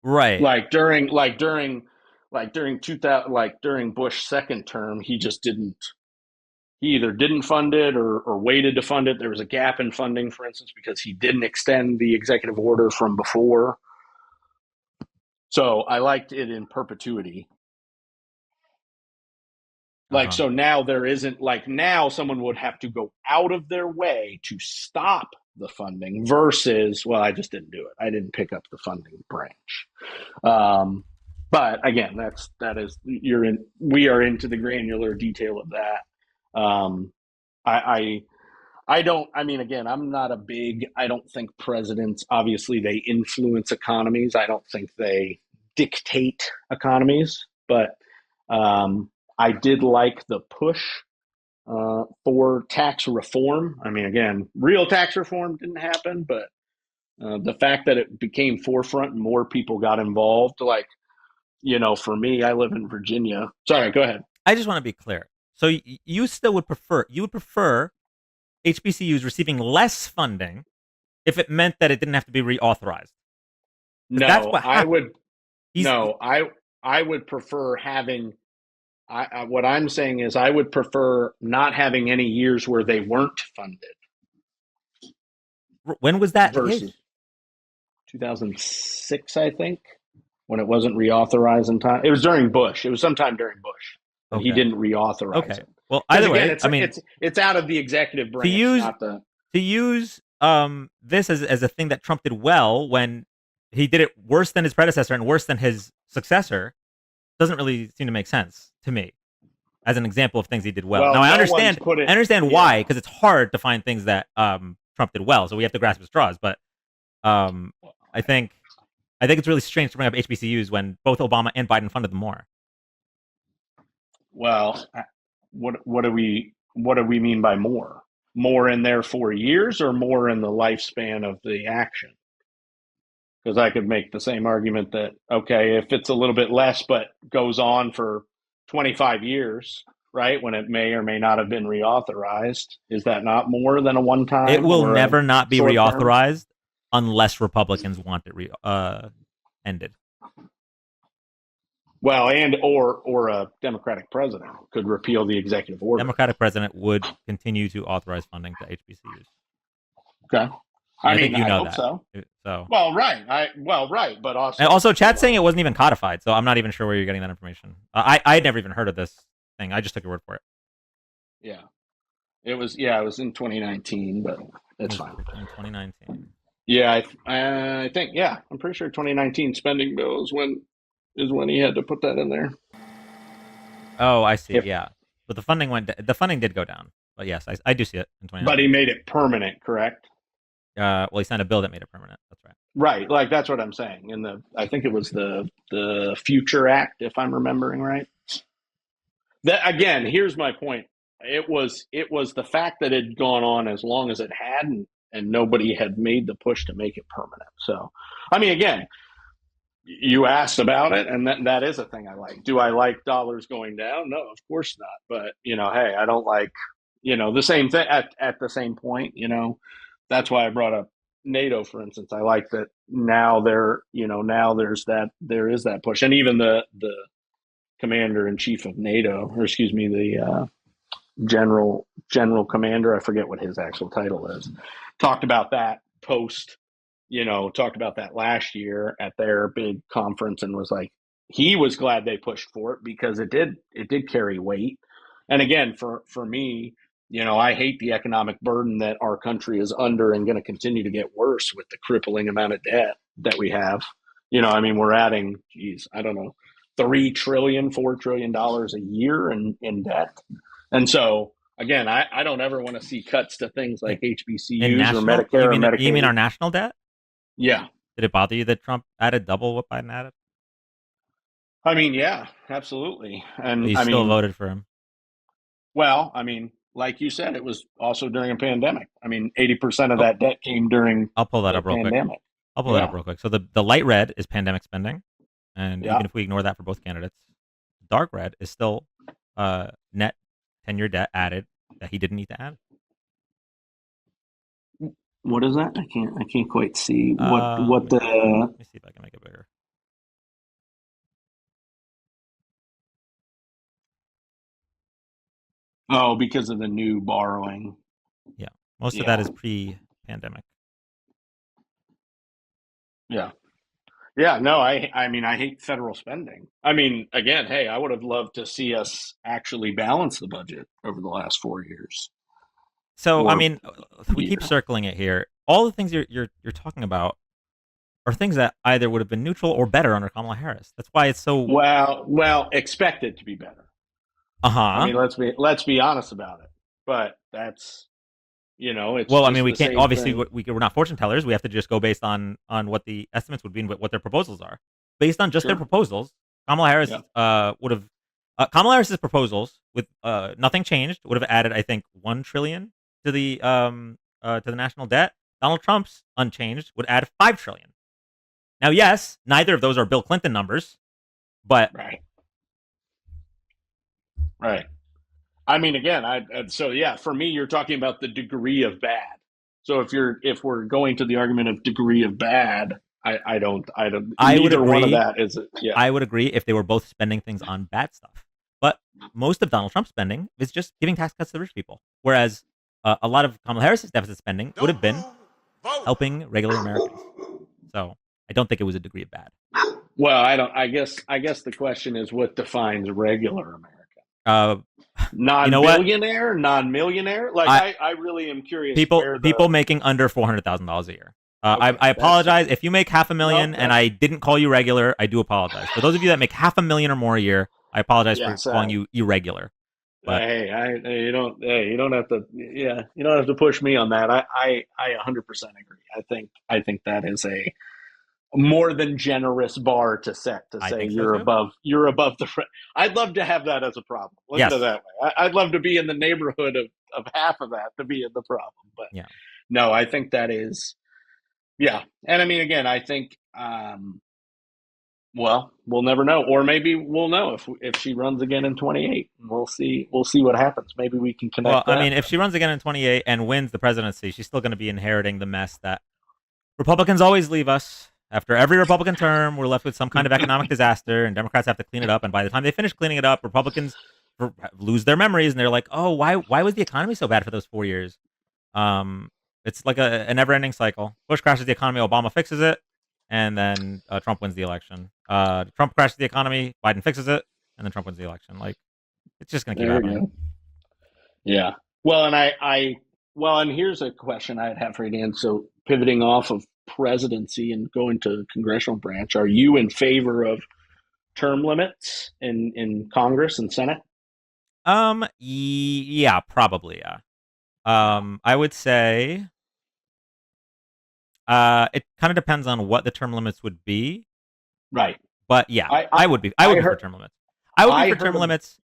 Speaker 1: Right.
Speaker 2: Like during 2000, like during Bush's second term, he just didn't. He either didn't fund it or waited to fund it. There was a gap in funding, for instance, because he didn't extend the executive order from before. So I liked it in perpetuity.
Speaker 1: Uh
Speaker 2: Like,
Speaker 1: huh.
Speaker 2: so now there isn't, like, now someone would have to go out of their way to stop the funding versus, well, I just didn't do it. I didn't pick up the funding branch. Um, but again, we are into the granular detail of that. I, I don't, I mean, again, I don't think presidents, obviously, they influence economies. I don't think they dictate economies, but I did like the push for tax reform. I mean, again, real tax reform didn't happen, but the fact that it became forefront and more people got involved, like, for me, I live in Virginia. Sorry, go ahead.
Speaker 1: I just want to be clear. So you still would prefer HBCUs receiving less funding if it meant that it didn't have to be reauthorized, because that's
Speaker 2: No,
Speaker 1: what happened. He's
Speaker 2: no, I would prefer having what I'm saying is I would prefer not having any years where they weren't funded
Speaker 1: when was that the case?
Speaker 2: versus 2006, I think, when it wasn't reauthorized in time. It was during Bush. It was sometime during Bush that he
Speaker 1: Okay.
Speaker 2: didn't reauthorize
Speaker 1: Okay.
Speaker 2: it.
Speaker 1: Well,
Speaker 2: Because
Speaker 1: either
Speaker 2: again,
Speaker 1: way,
Speaker 2: it's
Speaker 1: I mean,
Speaker 2: it's out of the executive
Speaker 1: to
Speaker 2: branch,
Speaker 1: use
Speaker 2: not the.
Speaker 1: to use this as a thing that Trump did well when he did it worse than his predecessor and worse than his successor doesn't really seem to make sense to me as an example of things he did well.
Speaker 2: Well,
Speaker 1: Now
Speaker 2: no one's put
Speaker 1: I
Speaker 2: it.
Speaker 1: understand why,
Speaker 2: Yeah.
Speaker 1: because it's hard to find things that Trump did well, so we have to grasp at straws. But um, I think it's really strange to bring up HBCUs when both Obama and Biden funded them more.
Speaker 2: Well, what do we mean by more? More in their 4 years, or more in the lifespan of the action? Because I could make the same argument that, okay, if it's a little bit less but goes on for 25 years, right, when it may or may not have been reauthorized, is that not more than a one
Speaker 1: It
Speaker 2: time
Speaker 1: will
Speaker 2: or a
Speaker 1: never not be
Speaker 2: short term?
Speaker 1: reauthorized unless Republicans want it ended.
Speaker 2: Well, or a Democratic president could repeal the executive order.
Speaker 1: Democratic president would continue to authorize funding to HBCUs,
Speaker 2: Okay.
Speaker 1: and
Speaker 2: I
Speaker 1: I think
Speaker 2: mean,
Speaker 1: you
Speaker 2: I
Speaker 1: know
Speaker 2: hope
Speaker 1: that.
Speaker 2: so.
Speaker 1: So,
Speaker 2: Right, but
Speaker 1: and
Speaker 2: also,
Speaker 1: also, Chad's saying it wasn't even codified, so I'm not even sure where you're getting that information. I had never even heard of this thing. I just took your word for it.
Speaker 2: yeah, it was in 2019, but
Speaker 1: It
Speaker 2: it's
Speaker 1: was
Speaker 2: fine.
Speaker 1: in 2019.
Speaker 2: Yeah, I think, yeah, I'm pretty sure 2019 spending bill is when he had to put that in there.
Speaker 1: Oh, I see.
Speaker 2: If
Speaker 1: Yeah, but the funding went. The funding did go down. But yes, I do see it in
Speaker 2: But he
Speaker 1: 2019.
Speaker 2: made it permanent, correct?
Speaker 1: Well, he signed a bill that made it permanent. That's right.
Speaker 2: Right, like that's what I'm saying. I think it was the Future Act, if I'm remembering right. That again, here's my point. It was the fact that it had gone on as long as it had, and nobody had made the push to make it permanent. So, I mean, again, you asked about it, and that is a thing I like. Do I like dollars going down? No, of course not. But hey, I don't like the same thing at the same point. That's why I brought up NATO, for instance. I like that now there is that push, and even the commander in chief of NATO, or excuse me, the general commander, I forget what his actual title is, talked about that talked about that last year at their big conference, and was like, he was glad they pushed for it because it did carry weight. And again, for me, I hate the economic burden that our country is under and going to continue to get worse with the crippling amount of debt that we have. We're adding, geez, I don't know, $3 trillion, $4 trillion a year in debt. And so, again, I don't ever want to see cuts to things like
Speaker 1: In
Speaker 2: HBCUs or
Speaker 1: national, you
Speaker 2: Medicare or
Speaker 1: mean our
Speaker 2: Medicaid.
Speaker 1: national debt?
Speaker 2: Yeah.
Speaker 1: Did it bother you that Trump added double what Biden added?
Speaker 2: Yeah, absolutely.
Speaker 1: But
Speaker 2: And
Speaker 1: you still voted for him.
Speaker 2: well, like you said, it was also during a pandemic. 80% of
Speaker 1: Oh,
Speaker 2: that debt came during
Speaker 1: I'll pull that
Speaker 2: the
Speaker 1: up real quick.
Speaker 2: pandemic.
Speaker 1: I'll pull that up
Speaker 2: Yeah.
Speaker 1: real quick. So the light red is pandemic spending, and
Speaker 2: Yeah.
Speaker 1: even if we ignore that for both candidates, dark red is still net 10-year debt added that he didn't need to add.
Speaker 2: What is that? I can't quite see
Speaker 1: Let
Speaker 2: what
Speaker 1: me
Speaker 2: the.
Speaker 1: let me see if I can make it bigger.
Speaker 2: Oh, because of the new borrowing.
Speaker 1: Yeah, most of that
Speaker 2: Yeah.
Speaker 1: is pre-pandemic.
Speaker 2: Yeah. Yeah, no, I hate federal spending. Again, hey, I would have loved to see us actually balance the budget over the last 4 years
Speaker 1: So I
Speaker 2: or
Speaker 1: mean, we keep
Speaker 2: year.
Speaker 1: circling it here. All the things you're talking about are things that either would have been neutral or better under Kamala Harris. That's why it's so.
Speaker 2: Well, expect it to be better.
Speaker 1: Uh huh.
Speaker 2: Let's be honest about it. But that's it's
Speaker 1: Well, I mean,
Speaker 2: just
Speaker 1: we
Speaker 2: the
Speaker 1: can't
Speaker 2: same
Speaker 1: obviously
Speaker 2: thing.
Speaker 1: we're not fortune tellers. We have to just go based on what the estimates would be and what their proposals are. Based on just their
Speaker 2: Sure.
Speaker 1: proposals, Kamala Harris
Speaker 2: Yeah.
Speaker 1: would have Kamala Harris's proposals with nothing changed would have added, I think, 1 trillion to the national debt. Donald Trump's unchanged would add 5 trillion. Now, yes, neither of those are Bill Clinton numbers, but
Speaker 2: Right. Right. Again, so yeah, for me, you're talking about the degree of bad. So if we're going to the argument of degree of bad, I don't,
Speaker 1: I would
Speaker 2: neither one of
Speaker 1: agree.
Speaker 2: that is it. Yeah,
Speaker 1: I would agree if they were both spending things on bad stuff. But most of Donald Trump's spending is just giving tax cuts to the rich people, whereas a lot of Kamala Harris's deficit spending would have been helping regular Americans. So I don't think it was a degree of bad.
Speaker 2: well, I don't. I guess the question is what defines regular America?
Speaker 1: Uh, you know what?
Speaker 2: Non-billionaire, non-millionaire. Like
Speaker 1: I
Speaker 2: I really am curious
Speaker 1: people
Speaker 2: where the.
Speaker 1: people making under $400,000 a year.
Speaker 2: Okay,
Speaker 1: I
Speaker 2: that's
Speaker 1: apologize if you make half a
Speaker 2: no,
Speaker 1: million and
Speaker 2: that's
Speaker 1: I didn't call you regular. I do apologize for those of you that make half a million or more a year. I apologize for
Speaker 2: yes.
Speaker 1: calling you irregular. But
Speaker 2: You don't have to. Yeah, you don't have to push me on that. I 100% agree. I think that is a more than generous bar to set to
Speaker 1: I
Speaker 2: say
Speaker 1: think so too.
Speaker 2: you're above the. I'd love to have that as a problem. Let's put it
Speaker 1: Yes.
Speaker 2: that way. I'd love to be in the neighborhood of half of that to be in the problem. But
Speaker 1: Yeah.
Speaker 2: no, I think that is. Yeah, and again, I think. Well, we'll never know, or maybe we'll know if she runs again in 28. We'll see. We'll see what happens. Maybe we can
Speaker 1: Well,
Speaker 2: connect
Speaker 1: I
Speaker 2: that.
Speaker 1: mean, if she runs again in 28 and wins the presidency, she's still going to be inheriting the mess that Republicans always leave us. After every Republican term, we're left with some kind of economic disaster, and Democrats have to clean it up. And by the time they finish cleaning it up, Republicans lose their memories, and they're like, "Oh, why was the economy so bad for those 4 years?" Um, it's like a never-ending cycle. Bush crashes the economy, Obama fixes it, and then Trump wins the election. Trump crashes the economy, Biden fixes it, and then Trump wins the election. Like, it's just gonna keep
Speaker 2: There we
Speaker 1: happening.
Speaker 2: go. Yeah. Well, and here's a question I'd have for you, Dan. So pivoting off of presidency and going to congressional branch, are you in favor of term limits in Congress and Senate?
Speaker 1: Yeah, probably, yeah.
Speaker 2: Yeah.
Speaker 1: I would say it kind of depends on what the term limits would be,
Speaker 2: Right.
Speaker 1: but yeah,
Speaker 2: I I,
Speaker 1: I would
Speaker 2: I
Speaker 1: be for
Speaker 2: heard
Speaker 1: term limits. I would be
Speaker 2: I
Speaker 1: for
Speaker 2: heard
Speaker 1: term
Speaker 2: of.
Speaker 1: limits,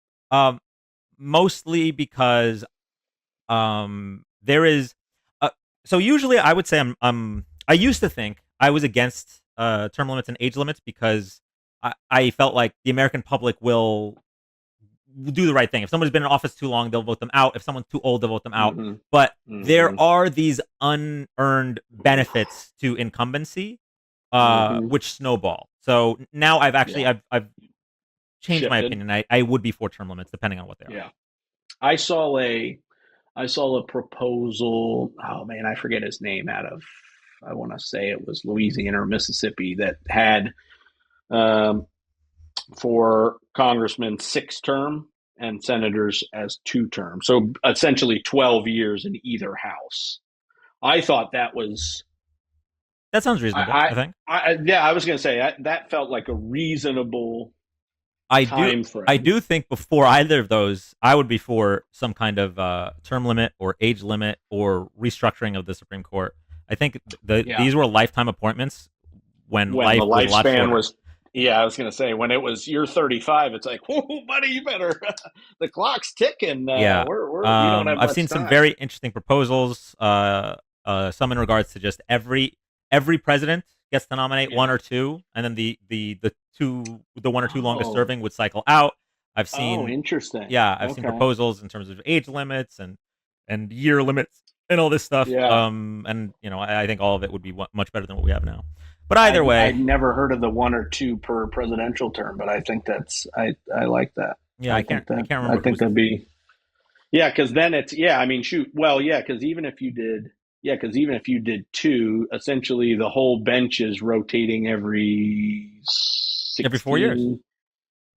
Speaker 1: mostly because there is so usually I would say I used to think I was against term limits and age limits because I felt like the American public will do the right thing. If someone's been in office too long, they'll vote them out. If someone's too old, they'll vote them out.
Speaker 2: Mm-hmm,
Speaker 1: But
Speaker 2: mm-hmm,
Speaker 1: there are these unearned benefits to incumbency,
Speaker 2: mm-hmm.
Speaker 1: which snowball. So now I've actually
Speaker 2: Yeah.
Speaker 1: I've changed my
Speaker 2: Shifted.
Speaker 1: opinion. I would be for term limits depending on what they are.
Speaker 2: Yeah. I saw a I saw a proposal. Oh man, I forget his name. Out of, I want to say it was Louisiana or Mississippi, that had um, for congressman 6 term, and senators as 2 terms. So essentially 12 years in either house. I thought that was
Speaker 1: That sounds reasonable, I think.
Speaker 2: yeah, I was going to say that felt like a reasonable
Speaker 1: I do
Speaker 2: time
Speaker 1: I
Speaker 2: frame.
Speaker 1: do think before either of those, I would be for some kind of term limit or age limit or restructuring of the Supreme Court. I think
Speaker 2: Yeah,
Speaker 1: these were lifetime appointments when
Speaker 2: when the
Speaker 1: life was a lot
Speaker 2: lifespan
Speaker 1: shorter.
Speaker 2: was, yeah, I was going to say when it was you're 35, it's like, whoa, buddy, you better the clock's ticking.
Speaker 1: Yeah.
Speaker 2: We don't have
Speaker 1: I've
Speaker 2: much
Speaker 1: seen some
Speaker 2: time.
Speaker 1: very interesting proposals. Some in regards to just every president gets to nominate one
Speaker 2: Yeah.
Speaker 1: or two, and then the one or two longest
Speaker 2: Oh,
Speaker 1: serving would cycle out. I've
Speaker 2: oh,
Speaker 1: seen
Speaker 2: interesting.
Speaker 1: yeah, I've seen
Speaker 2: Okay.
Speaker 1: proposals in terms of age limits and year limits and all this stuff.
Speaker 2: Yeah.
Speaker 1: And I think all of it would be much better than what we have now. But either
Speaker 2: I'd
Speaker 1: way,
Speaker 2: never heard of the 1 or 2 per presidential term, but I think I like that.
Speaker 1: yeah, I can't
Speaker 2: I
Speaker 1: remember
Speaker 2: think
Speaker 1: who's
Speaker 2: that'd be, yeah, because then it's, yeah, I mean, shoot, well, yeah, because even if you did, yeah, because even if you did two, essentially the whole bench is rotating every
Speaker 1: every 4 years.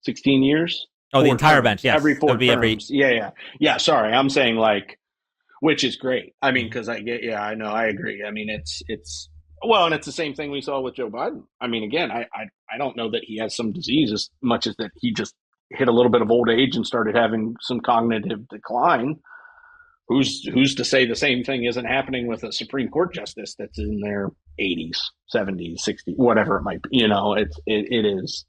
Speaker 2: 16 years,
Speaker 1: Oh, the
Speaker 2: four
Speaker 1: entire bench.
Speaker 2: terms, every
Speaker 1: Yes, it would
Speaker 2: four
Speaker 1: be every.
Speaker 2: terms. Yeah, yeah, yeah. Sorry, I'm saying like, which is great. I mean,
Speaker 1: Mhm.
Speaker 2: because I get, yeah, I know, I agree. I mean, it's well, and it's the same thing we saw with Joe Biden. I mean, again, I don't know that he has some disease as much as that he just hit a little bit of old age and started having some cognitive decline. Who's to say the same thing isn't happening with a Supreme Court justice that's in their 80s, 70s, 60s, whatever it might be. It is.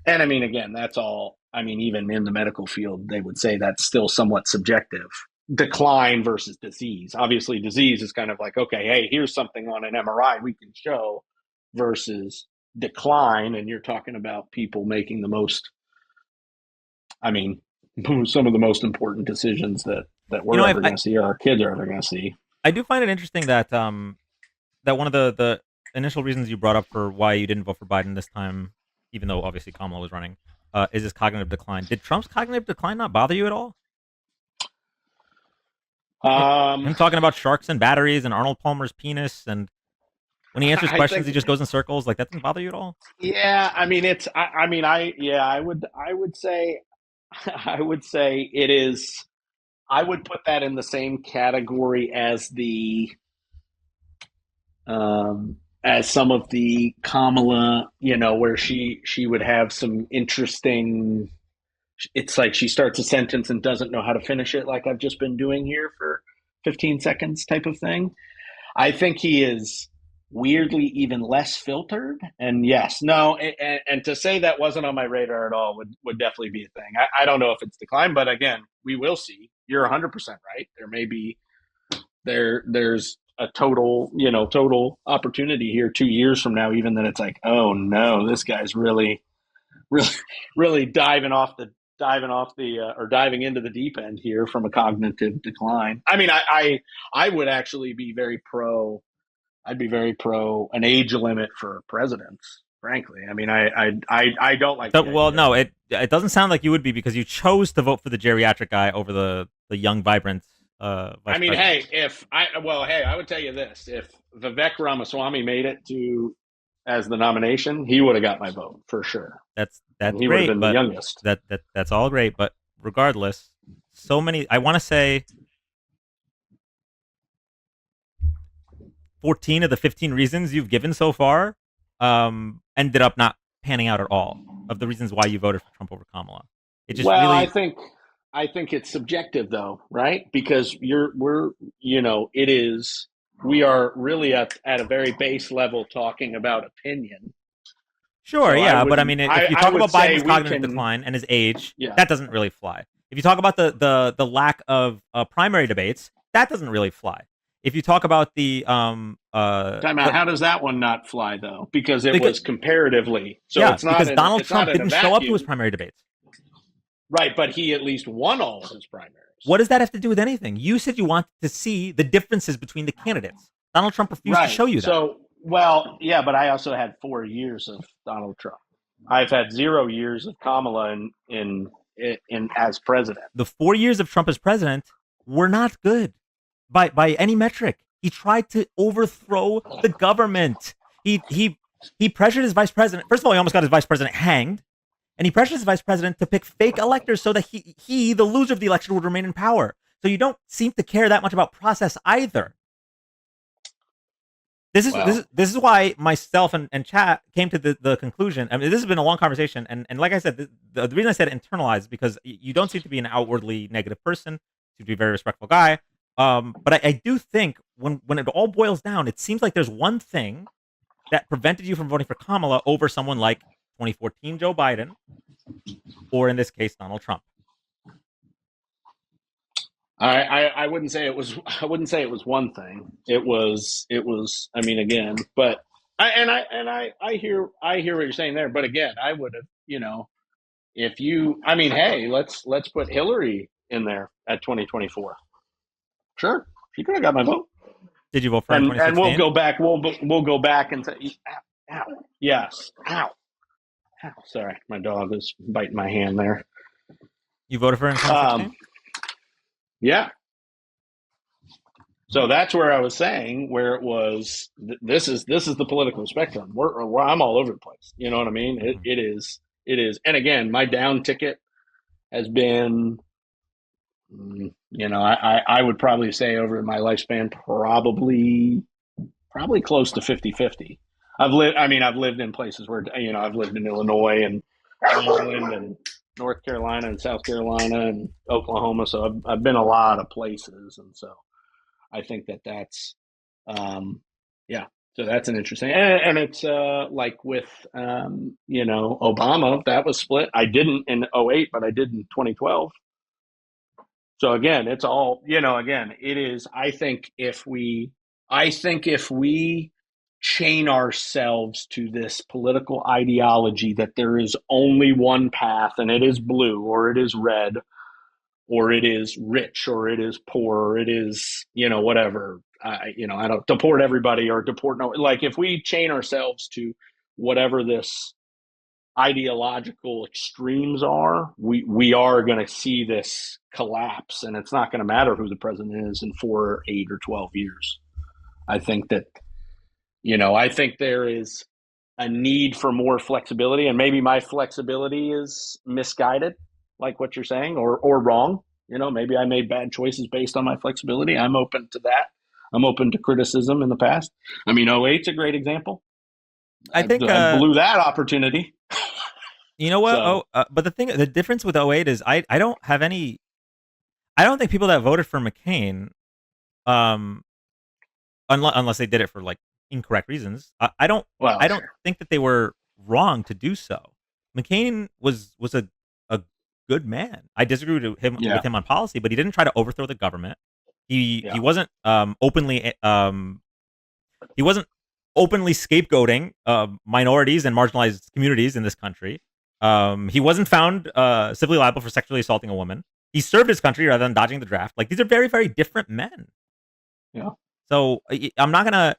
Speaker 2: And I mean, again, that's all. I mean, even in the medical field, they would say that's still somewhat subjective. Decline versus disease. Obviously, disease is kind of like, okay, hey, here's something on an MRI we can show, versus decline. And you're talking about people making the most, I mean, some of the most important decisions that
Speaker 1: You
Speaker 2: we're
Speaker 1: know,
Speaker 2: ever going to see, or our kids are ever going to see.
Speaker 1: I do find it interesting that one of the initial reasons you brought up for why you didn't vote for Biden this time, even though obviously Kamala was running, is his cognitive decline. Did Trump's cognitive decline not bother you at all?
Speaker 2: Um,
Speaker 1: Him talking about sharks and batteries and Arnold Palmer's penis, and when he answers
Speaker 2: I
Speaker 1: questions,
Speaker 2: think,
Speaker 1: he just goes in circles. Like that didn't bother you at all?
Speaker 2: yeah. I mean, I mean, yeah. I would say, I would say it is. I would put that in the same category as some of the Kamala, where she would have some interesting. It's like she starts a sentence and doesn't know how to finish it, like I've just been doing here for 15 seconds, type of thing. I think he is weirdly even less filtered. And yes, no, and to say that wasn't on my radar at all would definitely be a thing. I don't know if it's declined, but again, we will see. You're 100% right. There may be there's a total opportunity here 2 years from now, even that it's like, oh no, this guy's really really diving into the deep end here from a cognitive decline. I mean, I would actually be very pro. I'd be very pro an age limit for presidents. Frankly, I mean, I don't like the
Speaker 1: Well,
Speaker 2: idea of.
Speaker 1: no, it doesn't sound like you would be because you chose to vote for the geriatric guy over the young, vibrant
Speaker 2: I
Speaker 1: vice
Speaker 2: mean,
Speaker 1: president.
Speaker 2: hey, I would tell you this: if Vivek Ramaswamy made it to as the nomination, he would have got my vote for sure, and
Speaker 1: That's
Speaker 2: he would have
Speaker 1: great,
Speaker 2: been the
Speaker 1: but
Speaker 2: youngest.
Speaker 1: that's all great. But regardless, so many. I want to say 14 of the 15 reasons you've given so far ended up not panning out at all. Of the reasons why you voted for Trump over Kamala, it just
Speaker 2: Well,
Speaker 1: really
Speaker 2: I think it's subjective though, right? Because we're it is, we are really at a very base level talking about opinion.
Speaker 1: sure,
Speaker 2: So
Speaker 1: yeah, but I mean, if you
Speaker 2: I
Speaker 1: talk
Speaker 2: would
Speaker 1: about
Speaker 2: say
Speaker 1: Biden's
Speaker 2: we
Speaker 1: cognitive
Speaker 2: can,
Speaker 1: decline and his age,
Speaker 2: yeah.
Speaker 1: that doesn't really fly. If you talk about the lack of primary debates, that doesn't really fly. If you talk about
Speaker 2: Time out. How does that one not fly though? Because it
Speaker 1: because
Speaker 2: was comparatively. So
Speaker 1: yeah, because Donald
Speaker 2: it's not
Speaker 1: Trump
Speaker 2: in a
Speaker 1: didn't show up to his
Speaker 2: vacuum,
Speaker 1: primary debates.
Speaker 2: right? But he at least won all of his primaries.
Speaker 1: What does that have to do with anything? You said you wanted to see the differences between the candidates. Donald Trump refused to
Speaker 2: Right.
Speaker 1: show you that.
Speaker 2: So, well, yeah, but I also had 4 years of Donald Trump. I've had 0 years of Kamala in as president.
Speaker 1: The 4 years of Trump as president were not good by any metric. He tried to overthrow the government. He pressured his vice president. First of all, he almost got his vice president hanged. And he pressures the vice president to pick fake electors so that he, the loser of the election, would remain in power. So you don't seem to care that much about process either.
Speaker 2: Well,
Speaker 1: This is why myself and chat came to the conclusion. I mean, this has been a long conversation, and like I said, the reason I said internalized is because you don't seem to be an outwardly negative person. You seem to be a very respectful guy. But I do think when it all boils down, it seems like there's one thing that prevented you from voting for Kamala over someone like 2014 Joe Biden, or in this case Donald Trump.
Speaker 2: I wouldn't say it was. I wouldn't say it was one thing. It was. I mean, again, but I hear what you're saying there. But again, I would have, if you. I mean, hey, let's put Hillary in there at 2024. Sure, she could have got my vote.
Speaker 1: Did you vote for her in
Speaker 2: And we'll
Speaker 1: 2016?
Speaker 2: go back. We'll go back and say, ow, ow, yes, ow, ow. Sorry, my dog is biting my hand there.
Speaker 1: You voted for her in
Speaker 2: Um,
Speaker 1: 2016?
Speaker 2: yeah. So that's where I was saying where it was. This is the political spectrum. Where I'm all over the place. You know what I mean?
Speaker 1: Mm-hmm.
Speaker 2: It is. And again, my down ticket has been. I would probably say over my lifespan, probably close to 50-50. I've lived in places where, I've lived in Illinois and Maryland and North Carolina and South Carolina and Oklahoma. So I've been a lot of places. And so I think that's, yeah. So that's an interesting, and it's like with, Obama, that was split. I didn't in '08, but I did in 2012. So again, it's all, again, it is, I think if we chain ourselves to this political ideology that there is only one path and it is blue or it is red or it is rich or it is poor or it is, whatever, I don't deport everybody or deport no, like if we chain ourselves to whatever this ideological extremes are, we are going to see this collapse, and it's not going to matter who the president is in 4, 8, or 12 years. I think that I think there is a need for more flexibility, and maybe my flexibility is misguided, like what you're saying, or wrong. Maybe I made bad choices based on my flexibility. I'm open to that. I'm open to criticism in the past. I mean, '08's a great example.
Speaker 1: I think
Speaker 2: I blew that opportunity.
Speaker 1: you know what?
Speaker 2: So,
Speaker 1: But the difference with '08 is I don't have any. I don't think people that voted for McCain, um, unless they did it for like incorrect reasons,
Speaker 2: well,
Speaker 1: I don't
Speaker 2: sure.
Speaker 1: think that they were wrong to do so. McCain was a good man. I disagree with
Speaker 2: Yeah.
Speaker 1: him on policy, but he didn't try to overthrow the government. He
Speaker 2: Yeah.
Speaker 1: wasn't he wasn't openly scapegoating minorities and marginalized communities in this country. He wasn't found civilly liable for sexually assaulting a woman. He served his country rather than dodging the draft. Like these are very, very different men.
Speaker 2: Yeah.
Speaker 1: So I'm not gonna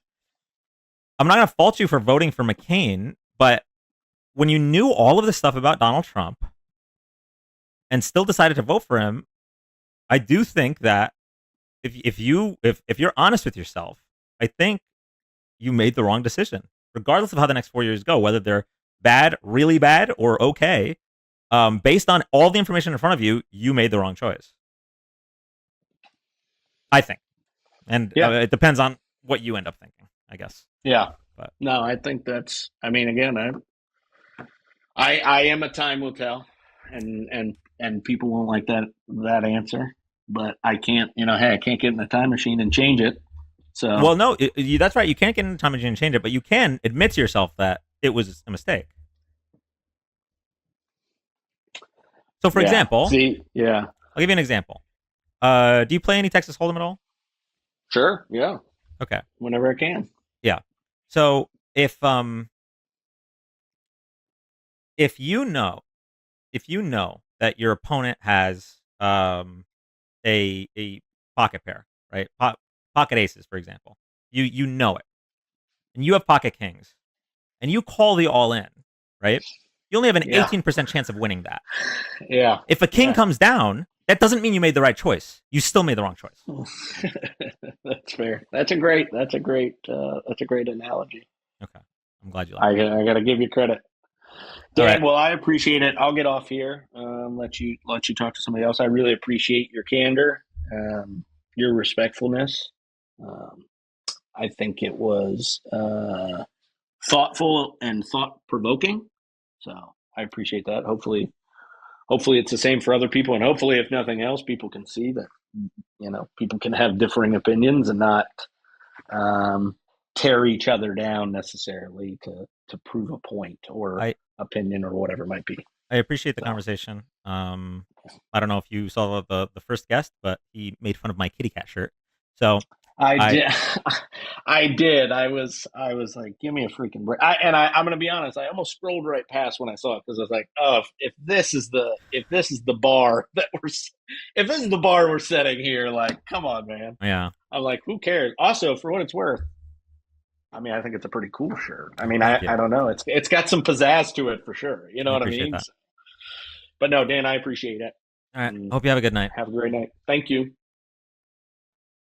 Speaker 1: fault you for voting for McCain, but when you knew all of this stuff about Donald Trump and still decided to vote for him, I do think that if you're honest with yourself, I think you made the wrong decision, regardless of how the next 4 years go, whether they're bad, really bad, or okay. Based on all the information in front of you, you made the wrong choice. I think, and
Speaker 2: Yeah.
Speaker 1: it depends on what you end up thinking, I guess.
Speaker 2: Yeah.
Speaker 1: But
Speaker 2: No, I think that's. I mean, again, I am a time will tell, and people won't like that answer, but I can't. Hey, I can't get in the time machine and change it. So
Speaker 1: well, no, that's right. You can't get into time machine and change it, but you can admit to yourself that it was a mistake. So, for
Speaker 2: yeah.
Speaker 1: example,
Speaker 2: See, yeah,
Speaker 1: I'll give you an example. Do you play any Texas Hold'em at all?
Speaker 2: sure, yeah,
Speaker 1: Okay,
Speaker 2: whenever I can.
Speaker 1: yeah. So if you know that your opponent has a pocket pair, right? Pocket aces, for example. You know it, and you have pocket kings, and you call the all in, right? You only have an
Speaker 2: Yeah,
Speaker 1: 18% chance of winning that.
Speaker 2: yeah,
Speaker 1: If a king
Speaker 2: yeah.
Speaker 1: comes down, that doesn't mean you made the right choice. You still made the wrong choice.
Speaker 2: That's fair. That's a great analogy.
Speaker 1: Okay, I'm glad you like
Speaker 2: I
Speaker 1: it.
Speaker 2: I got to give you credit.
Speaker 1: All right.
Speaker 2: Dan, well, I appreciate it. I'll get off here. Let you talk to somebody else. I really appreciate your candor, your respectfulness. Um, I think it was thoughtful and thought provoking. So I appreciate that. Hopefully it's the same for other people, and hopefully, if nothing else, people can see that people can have differing opinions and not um, tear each other down necessarily to prove a point or
Speaker 1: I
Speaker 2: opinion or whatever it might be.
Speaker 1: I appreciate the
Speaker 2: So
Speaker 1: conversation. I don't know if you saw the first guest, but he made fun of my kitty cat shirt. So
Speaker 2: I
Speaker 1: I
Speaker 2: did. I did. I was like, give me a freaking break. I'm gonna be honest. I almost scrolled right past when I saw it because I was like, oh, if this is the bar that if this is the bar we're setting here, like, come on, man.
Speaker 1: yeah.
Speaker 2: I'm like, who cares? Also, for what it's worth, I mean, I think it's a pretty cool shirt. I
Speaker 1: Well,
Speaker 2: mean,
Speaker 1: thank you.
Speaker 2: I don't know. It's got some pizzazz to it for sure. You know
Speaker 1: I
Speaker 2: what I
Speaker 1: appreciate
Speaker 2: mean?
Speaker 1: that.
Speaker 2: But no, Dan, I appreciate it.
Speaker 1: All right.
Speaker 2: And
Speaker 1: Hope you have a good night.
Speaker 2: have a great night. Thank you.